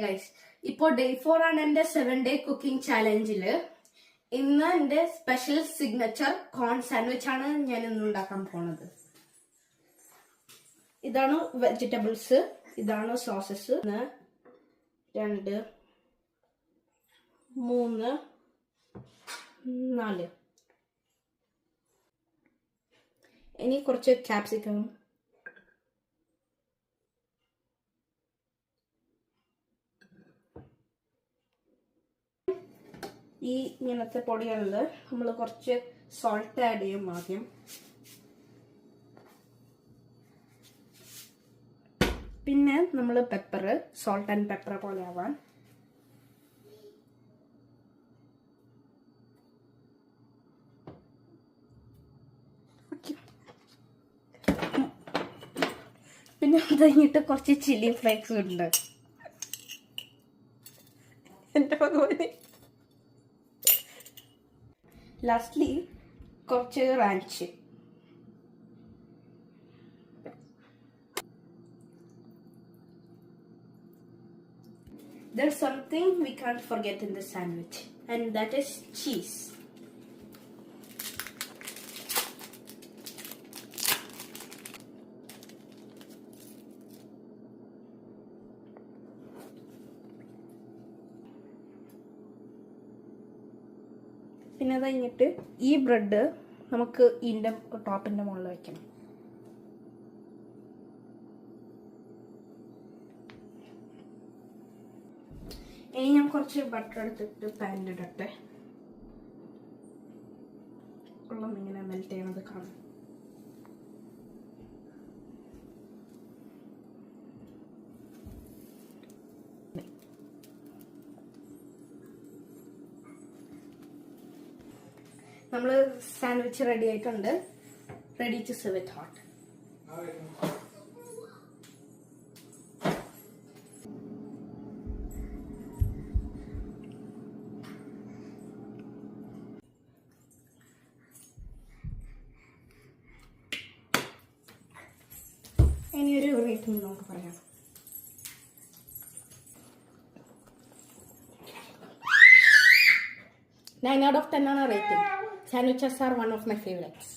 Guys, ഇപ്പോൾ day 4 ആണ് എന്റെ 7-day കുക്കിംഗ് ചാലഞ്ചില്. ഇന്ന് എന്റെ സ്പെഷ്യൽ സിഗ്നേച്ചർ കോൺ സാൻഡ്വിച്ച് ആണ് ഞാൻ ഇന്ന് ഉണ്ടാക്കാൻ പോണത്. ഇതാണ് വെജിറ്റബിൾസ്, ഇതാണ് സോസസ്. 1 2 3 4. ഇനി കുറച്ച് ക്യാപ്സിക്കം, ഈ ഇങ്ങനത്തെ പൊടികളിൽ നമ്മൾ കുറച്ച് സോൾട്ട് ആഡ് ചെയ്യും ആദ്യം. പിന്നെ നമ്മൾ പെപ്പർ, സോൾട്ട് ആൻഡ് പെപ്പർ പോലെ ആവാൻ. പിന്നെ അത് കഴിഞ്ഞിട്ട് കുറച്ച് ചില്ലി ഫ്ലേക്സ് ഉണ്ട്. എൻ്റെ ഭഗവാനെ. ലാസ്റ്റ്ലി കുറച്ച് റാഞ്ച്. There's something we can't forget in the sandwich, and that is cheese. പിന്നെ അത് കഴിഞ്ഞിട്ട് ഈ ബ്രെഡ് നമുക്ക് ഇതിൻ്റെ ടോപ്പിൻ്റെ മുകളിൽ വെക്കണം. ഇനി ഞാൻ കുറച്ച് ബട്ടർ എടുത്തിട്ട് പാനിലിടട്ടെ. വെള്ളം ഇങ്ങനെ മെൽറ്റ് ചെയ്യണത് കാണാം. നമ്മൾ സാൻഡ്വിച്ച് റെഡി ആയിട്ടുണ്ട്. Ready to serve it hot. ഇനിയൊരു റേറ്റിംഗ് നമുക്ക് പറയാം. 9 out of 10 ആണ് rating. Sandwiches are one of my favorites.